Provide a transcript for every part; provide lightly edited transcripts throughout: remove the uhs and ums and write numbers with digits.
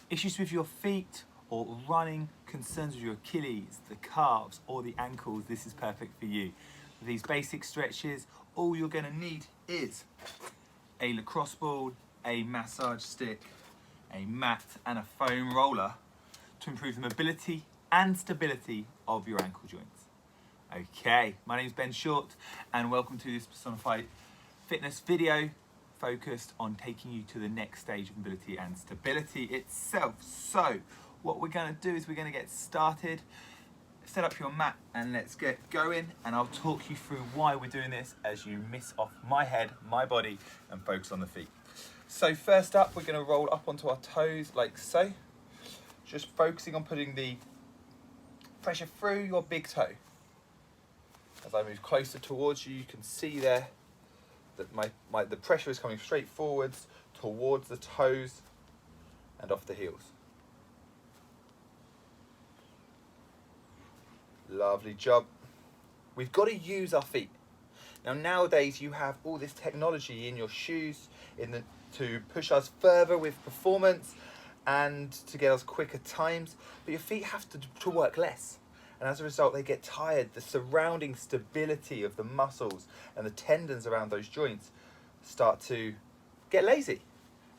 Issues with your feet or running, concerns with your Achilles, the calves or the ankles, this is perfect for you. For these basic stretches, all you're going to need is a lacrosse ball, a massage stick, a mat and a foam roller to improve the mobility and stability of your ankle joints. Okay, my name is Ben Short and welcome to this Personified Fitness video focused on taking you to the next stage of mobility and stability itself. So what we're going to do is we're going to get started. Set up your mat and let's get going, and I'll talk you through why we're doing this as you miss off my head, my body, and focus on the feet. So first up, we're going to roll up onto our toes like so, just focusing on putting the pressure through your big toe. As I move closer towards you, you can see there that the pressure is coming straight forwards towards the toes and off the heels. Lovely job. We've got to use our feet. Now nowadays you have all this technology in your shoes to push us further with performance and to get us quicker times, but your feet have to work less. And as a result, they get tired. The surrounding stability of the muscles and the tendons around those joints start to get lazy,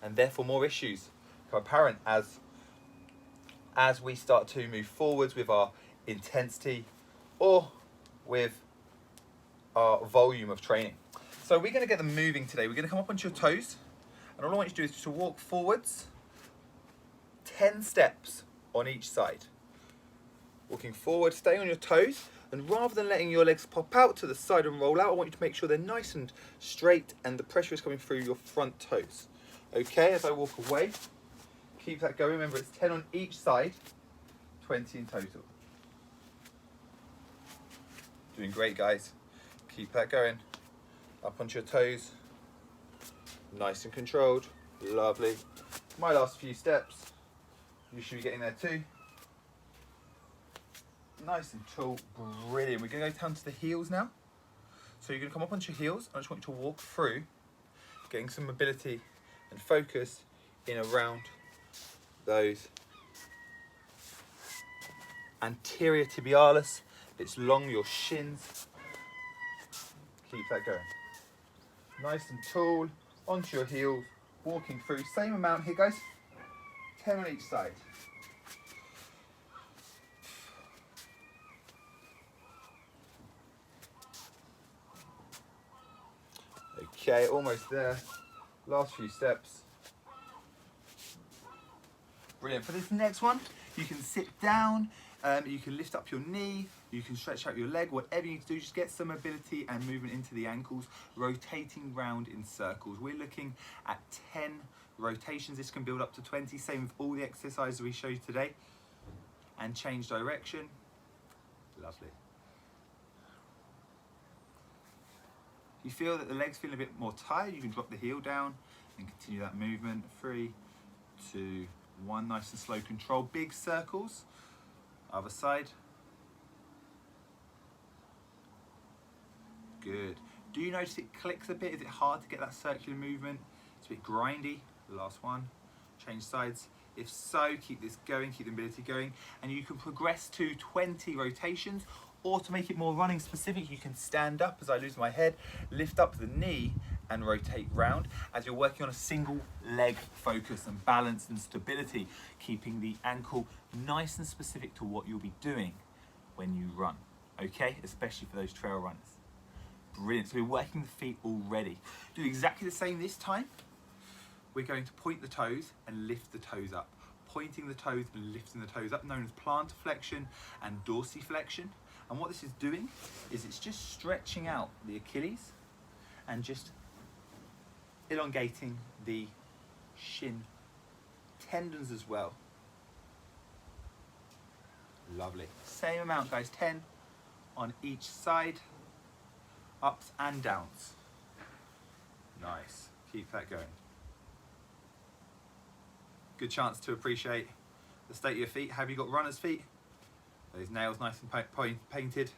and therefore more issues become apparent as we start to move forwards with our intensity or with our volume of training. So we're going to get them moving today. We're going to come up onto your toes, and all I want you to do is to walk forwards 10 steps on each side. Walking forward, stay on your toes, and rather than letting your legs pop out to the side and roll out, I want you to make sure they're nice and straight and the pressure is coming through your front toes. Okay, as I walk away, keep that going. Remember, it's 10 on each side, 20 in total. Doing great, guys. Keep that going. Up onto your toes, nice and controlled. Lovely. My last few steps, you should be getting there too. Nice and tall, brilliant. We're going to go down to the heels now. So you're going to come up onto your heels. I just want you to walk through, getting some mobility and focus in around those anterior tibialis. It's along your shins. Keep that going. Nice and tall, onto your heels, walking through. Same amount here, guys. 10 on each side. Okay, almost there. Last few steps. Brilliant. For this next one, you can sit down, you can lift up your knee, you can stretch out your leg, whatever you need to do, just get some mobility and movement into the ankles, rotating round in circles. We're looking at 10 rotations. This can build up to 20, same with all the exercises we showed today. And change direction. Lovely. If you feel that the legs feel a bit more tired, you can drop the heel down and continue that movement. 3, 2, 1, nice and slow control. Big circles. Other side. Good. Do you notice it clicks a bit? Is it hard to get that circular movement? It's a bit grindy. Last one. Change sides. If so, keep this going, keep the mobility going. And you can progress to 20 rotations, or to make it more running specific, you can stand up as I lose my head, lift up the knee and rotate round as you're working on a single leg focus and balance and stability, keeping the ankle nice and specific to what you'll be doing when you run, okay? Especially for those trail runners. Brilliant, so we're working the feet already. Do exactly the same this time. We're going to point the toes and lift the toes up. Pointing the toes and lifting the toes up, known as plantar flexion and dorsiflexion. And what this is doing is it's just stretching out the Achilles and just elongating the shin tendons as well. Lovely. Same amount, guys, 10 on each side, ups and downs. Nice. Keep that going. Good chance to appreciate the state of your feet. Have you got runner's feet? Those nails nice and painted.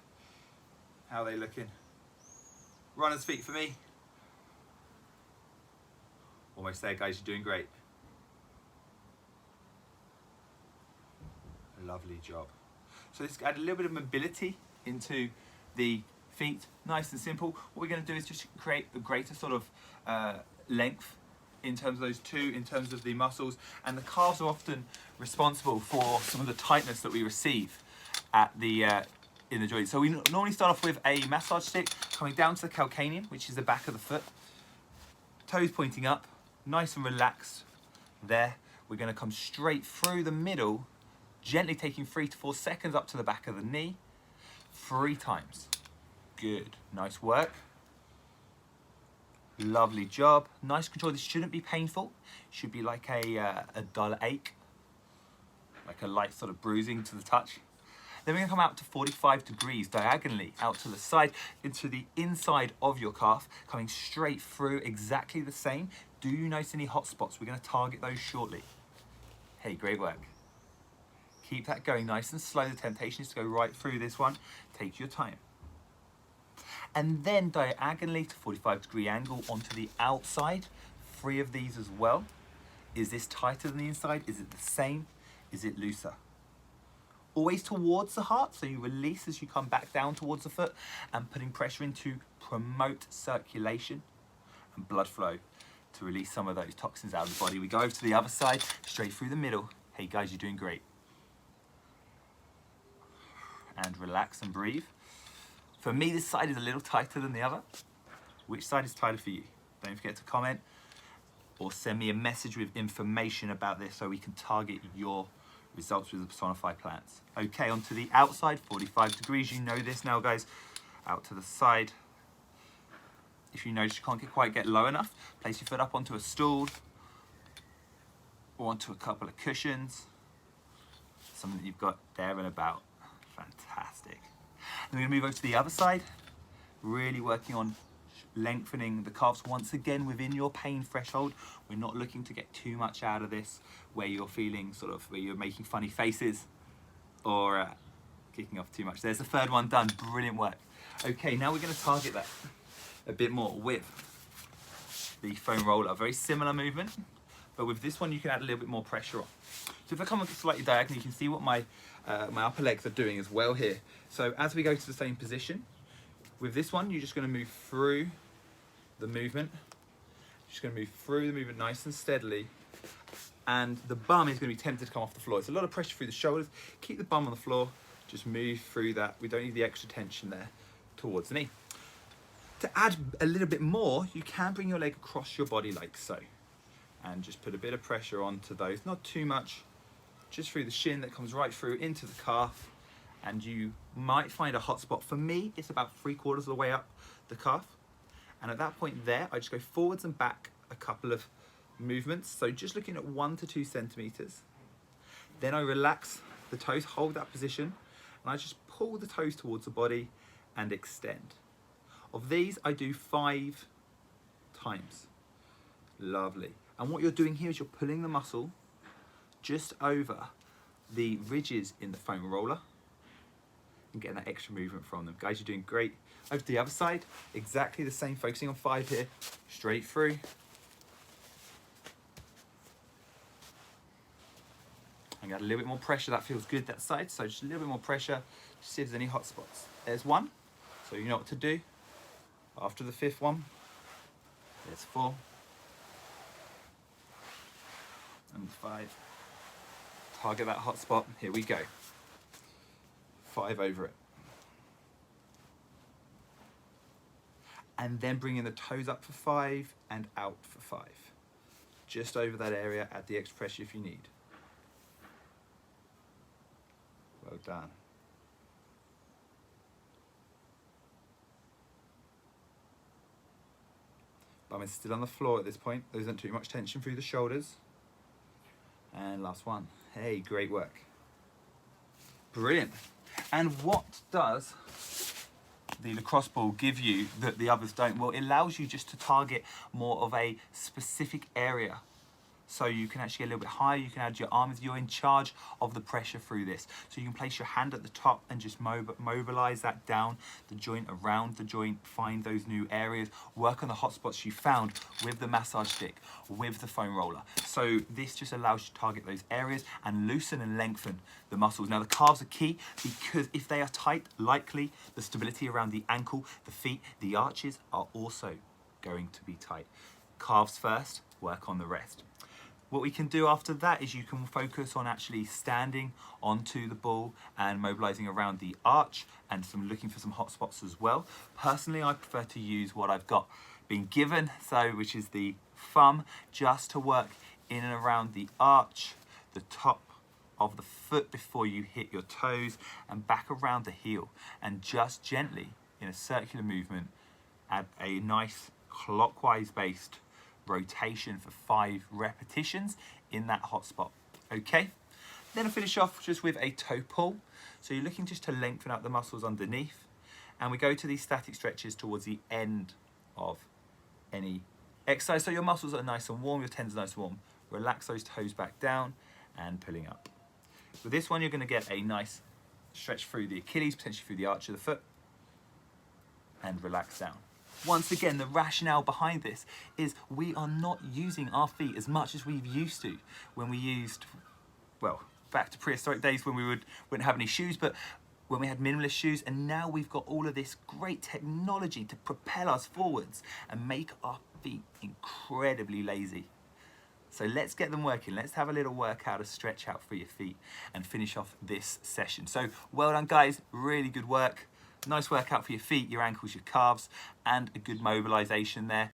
How are they looking? Runner's feet for me. Almost there, guys, you're doing great. Lovely job. So let's add a little bit of mobility into the feet, nice and simple. What we're going to do is just create a greater sort of length in terms of those two, in terms of the muscles, and the calves are often responsible for some of the tightness that we receive at the in the joint. So we normally start off with a massage stick coming down to the calcaneum, which is the back of the foot, toes pointing up, nice and relaxed there. We're going to come straight through the middle, gently taking 3 to 4 seconds up to the back of the knee, 3 times. Good, nice work. Lovely job, nice control. This shouldn't be painful. It should be like a dull ache, like a light sort of bruising to the touch. Then we're going to come out to 45 degrees diagonally out to the side into the inside of your calf, coming straight through exactly the same. Do you notice any hot spots? We're going to target those shortly. Hey, great work. Keep that going nice and slow. The temptation is to go right through this one. Take your time. And then diagonally to 45-degree angle onto the outside. 3 of these as well. Is this tighter than the inside? Is it the same? Is it looser? Always towards the heart, so you release as you come back down towards the foot and putting pressure in to promote circulation and blood flow to release some of those toxins out of the body. We go over to the other side, straight through the middle. Hey guys, you're doing great. And relax and breathe. For me, this side is a little tighter than the other. Which side is tighter for you? Don't forget to comment or send me a message with information about this so we can target your results with the personified plans. Okay, onto the outside, 45 degrees. You know this now, guys. Out to the side. If you notice you can't quite get low enough, place your foot up onto a stool or onto a couple of cushions. Something that you've got there and about. Fantastic. Then we're going to move over to the other side, really working on lengthening the calves once again within your pain threshold. We're not looking to get too much out of this where you're feeling sort of, where you're making funny faces or kicking off too much. There's the 3rd one done. Brilliant work. Okay, now we're going to target that a bit more with the foam roller. Very similar movement, but with this one you can add a little bit more pressure on. So if I come up slightly diagonal, you can see what my upper legs are doing as well here. So as we go to the same position, with this one, you're just going to move through the movement. Just going to move through the movement nice and steadily. And the bum is going to be tempted to come off the floor. It's a lot of pressure through the shoulders. Keep the bum on the floor. Just move through that. We don't need the extra tension there towards the knee. To add a little bit more, you can bring your leg across your body like so. And just put a bit of pressure onto those. Not too much. Just through the shin that comes right through into the calf. And you might find a hot spot. For me, it's about 3/4 of the way up the calf. And at that point there, I just go forwards and back a couple of movements. So just looking at 1 to 2 centimeters. Then I relax the toes, hold that position, and I just pull the toes towards the body and extend. Of these, I do 5 times. Lovely. And what you're doing here is you're pulling the muscle just over the ridges in the foam roller and getting that extra movement from them. Guys, you're doing great. Over to the other side, exactly the same, focusing on 5 here, straight through. And got a little bit more pressure, that feels good that side, so just a little bit more pressure, just see if there's any hot spots. There's 1, so you know what to do. After the 5th one, there's 4. And 5. Target that hot spot, here we go. 5 over it. And then bring in the toes up for 5 and out for 5. Just over that area, add the extra pressure if you need. Well done. Bum is still on the floor at this point. There isn't too much tension through the shoulders. And last one. Hey, great work. Brilliant. And what does the lacrosse ball give you that the others don't? Well, it allows you just to target more of a specific area. so you can actually get a little bit higher. You can add your arms. You're in charge of the pressure through this. So you can place your hand at the top and just mobilize that down the joint, around the joint, find those new areas, work on the hot spots you found with the massage stick, with the foam roller. So this just allows you to target those areas and loosen and lengthen the muscles. Now the calves are key because if they are tight, likely the stability around the ankle, the feet, the arches are also going to be tight. Calves first, work on the rest. What we can do after that is you can focus on actually standing onto the ball and mobilizing around the arch and looking for some hot spots as well. Personally, I prefer to use what I've got been given, which is the thumb, just to work in and around the arch, the top of the foot before you hit your toes, and back around the heel, and just gently in a circular movement add a nice clockwise based rotation for 5 repetitions in that hot spot. Okay, then I finish off just with a toe pull. So you're looking just to lengthen out the muscles underneath, and we go to these static stretches towards the end of any exercise. So your muscles are nice and warm, your tendons are nice and warm. Relax those toes back down and pulling up. With this one, you're going to get a nice stretch through the Achilles, potentially through the arch of the foot, and relax down. Once again, the rationale behind this is we are not using our feet as much as we've used to when we used, well, back to prehistoric days when we wouldn't have any shoes, but when we had minimalist shoes, and now we've got all of this great technology to propel us forwards and make our feet incredibly lazy. So let's get them working. Let's have a little workout, a stretch out for your feet, and finish off this session. So well done, guys. Really good work. Nice workout for your feet, your ankles, your calves, and a good mobilization there.